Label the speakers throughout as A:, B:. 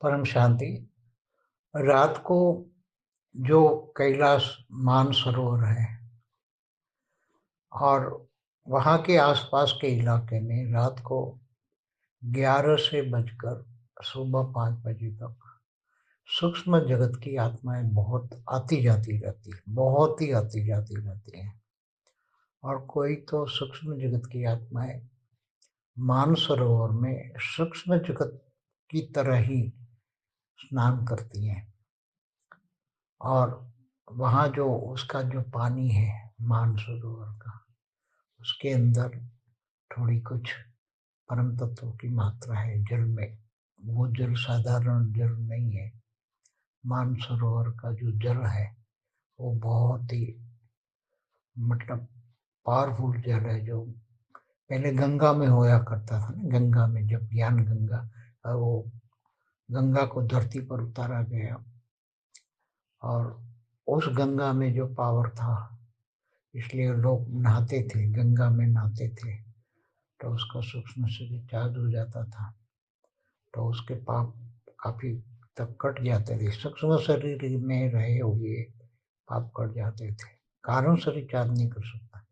A: परम शांति। रात को जो कैलाश मानसरोवर है और वहाँ के आसपास के इलाके में रात को 11 से बजकर सुबह 5 बजे तक सूक्ष्म जगत की आत्माएं बहुत आती जाती रहती है, बहुत ही आती जाती रहती हैं। और कोई तो सूक्ष्म जगत की आत्माएं मानसरोवर में सूक्ष्म जगत की तरह ही स्नान करती हैं। और वहाँ जो उसका जो पानी है मानसरोवर का, उसके अंदर थोड़ी कुछ परम तत्वों की मात्रा है जल में। वो जल साधारण जल नहीं है। मानसरोवर का जो जल है वो बहुत ही मतलब पावरफुल जल है, जो पहले गंगा में होया करता था ना। गंगा में जब ज्ञान गंगा, वो गंगा को धरती पर उतारा गया और उस गंगा में जो पावर था, इसलिए लोग नहाते थे, गंगा में नहाते थे, तो उसका सूक्ष्म शरीर चार्ज हो जाता था, तो उसके पाप काफी तक कट जाते थे। सूक्ष्म शरीर में रहे हुए पाप कट जाते थे। कारण शरीर चार्ज नहीं कर सकता।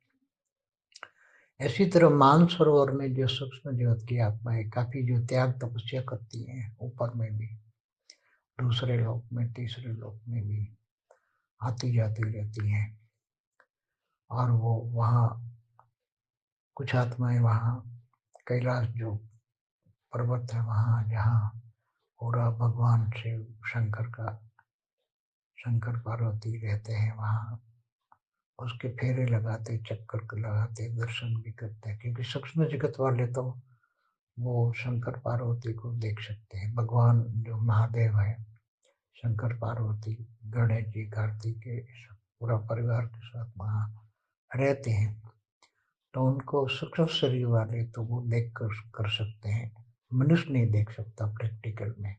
A: इसी तरह मानसरोवर में जो सूक्ष्म जगत की आत्माएं काफी जो त्याग तपस्या करती हैं, ऊपर में भी, दूसरे लोक में, तीसरे लोक में भी आती जाती रहती हैं। और वो वहाँ कुछ आत्माएं वहाँ कैलाश जो पर्वत है वहाँ, जहाँ पूरा भगवान शिव शंकर पार्वती रहते हैं, वहाँ उसके फेरे लगाते, चक्कर लगाते, दर्शन भी करते हैं। क्योंकि सूक्ष्म जगत वाले तो वो शंकर पार्वती को देख सकते हैं। भगवान जो महादेव है, शंकर पार्वती, गणेश जी, कार्तिकेय, पूरा परिवार के साथ वहाँ रहते हैं, तो उनको सूक्ष्म शरीर वाले तो वो देख कर सकते हैं। मनुष्य नहीं देख सकता प्रैक्टिकल में।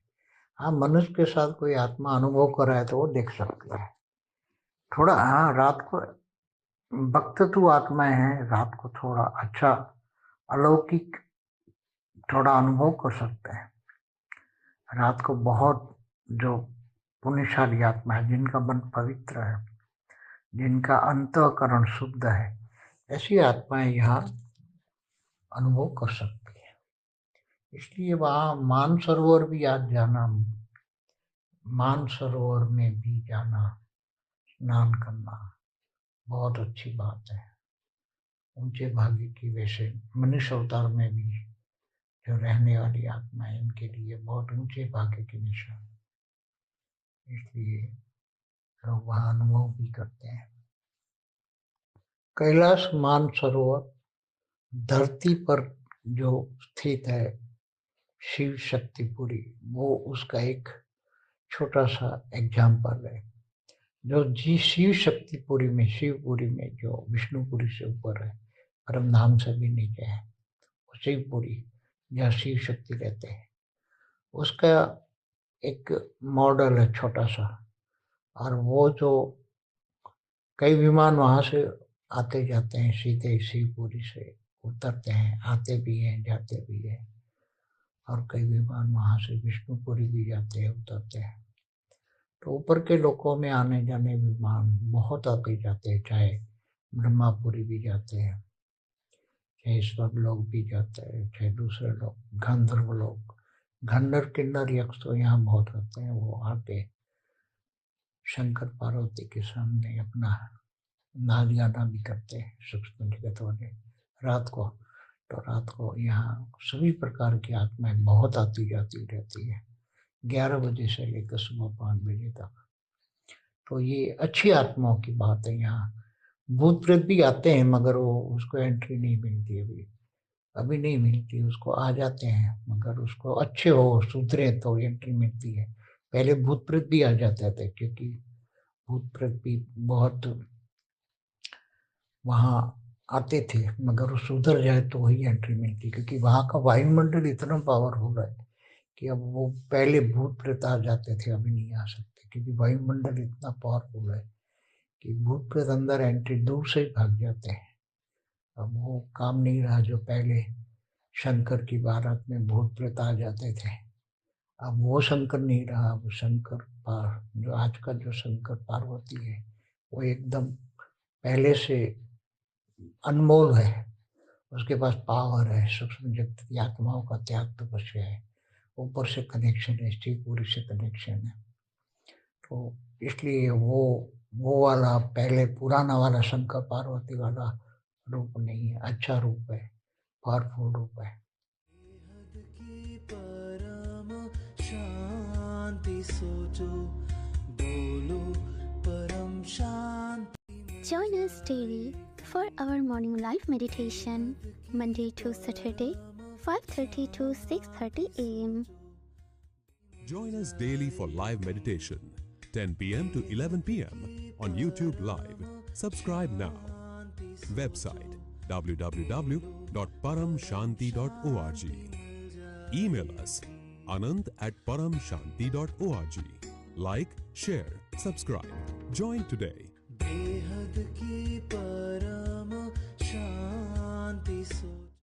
A: हाँ, मनुष्य के साथ कोई आत्मा अनुभव कर रहा है तो वो देख सकता है थोड़ा। हाँ, रात को वक्त तो आत्माएं हैं, रात को थोड़ा अच्छा अलौकिक थोड़ा अनुभव कर सकते हैं। रात को बहुत जो पुण्यशाली आत्मा है, जिनका मन पवित्र है, जिनका अंतःकरण शुद्ध है, ऐसी आत्माएं यहाँ अनुभव कर सकती है। इसलिए वहाँ मानसरोवर भी आज जाना, मानसरोवर में भी जाना, स्नान करना बहुत अच्छी बात है। ऊंचे भाग्य की, वैसे मनुष्य अवतार में भी जो रहने वाली आत्मा है, इनके लिए बहुत ऊंचे भाग्य की निशान, इसलिए लोग वहाँ अनुभव भी करते हैं। कैलाश मानसरोवर धरती पर जो स्थित है, शिव शक्तिपुरी, वो उसका एक छोटा सा एग्जाम्पल है। जो जी शिव शक्तिपुरी में, शिवपुरी में, जो विष्णुपुरी से ऊपर है, परम धाम से भी नीचे है, वो शिवपुरी जहाँ शिव शक्ति रहते हैं, उसका एक मॉडल है छोटा सा। और वो जो कई विमान वहां से आते जाते हैं, सीधे शिवपुरी से उतरते हैं, आते भी हैं, जाते भी हैं। और कई विमान वहां से विष्णुपुरी भी जाते हैं, उतरते हैं। तो ऊपर के लोकों में आने जाने विमान बहुत आते जाते हैं, चाहे ब्रह्मापुरी भी जाते हैं, चाहे स्वर्ग लोग भी जाते हैं, चाहे दूसरे लोग, गंधर्व लोग, गंधर्व किन्नर यक्ष तो यहाँ बहुत होते हैं। वो आके शंकर पार्वती के सामने अपना नाच गाना भी करते हैं, सूक्ष्म जगत वाले रात को। तो रात को यहाँ सभी प्रकार की आत्माएं बहुत आती जाती रहती है, 11 बजे से लेकर सुबह 5 बजे तक। तो ये अच्छी आत्माओं की बात है। यहाँ भूत प्रेत भी आते हैं, मगर वो उसको एंट्री नहीं मिलती, अभी अभी नहीं मिलती उसको। आ जाते हैं, मगर उसको अच्छे हो, सुधरे तो एंट्री मिलती है। पहले भूत प्रेत भी आ जाते थे, क्योंकि भूत प्रेत भी बहुत वहाँ आते थे, मगर वो सुधर जाए तो वही एंट्री मिलती, क्योंकि वहाँ का वायुमंडल इतना पावरफुल है कि अब वो, पहले भूत प्रेत आ जाते थे, अभी नहीं आ सकते, क्योंकि वायुमंडल इतना पावरफुल है कि भूत प्रेत अंदर एंट्री दूर से ही भाग जाते हैं। अब वो काम नहीं रहा जो पहले शंकर की बारात में भूत प्रेत आ जाते थे, अब वो शंकर नहीं रहा, वो शंकर जो आज का जो शंकर पार्वती है, वो एकदम पहले से अनमोल है। उसके पास पावर है, सूक्ष्म जगत की आत्माओं का त्याग तपस्या है, ऊपर से कनेक्शन है, स्त्री पुरी से कनेक्शन है। तो इसलिए वो वाला पहले पुराना वाला शंकर पार्वती वाला रूप नहीं है, अच्छा रूप है, पावरफुल रूप है।
B: की परम शांति सोचो, बोलो परम शांति।
C: Join us daily for our morning live meditation, Monday to Saturday, 5:30 to 6:30 a.m.
D: Join us daily for live meditation, 10 p.m. to 11 p.m. on YouTube Live. Subscribe now. Website www.paramshanti.org. Email us anand@paramshanti.org. Like, share, subscribe. Join today.
B: बेहद की परम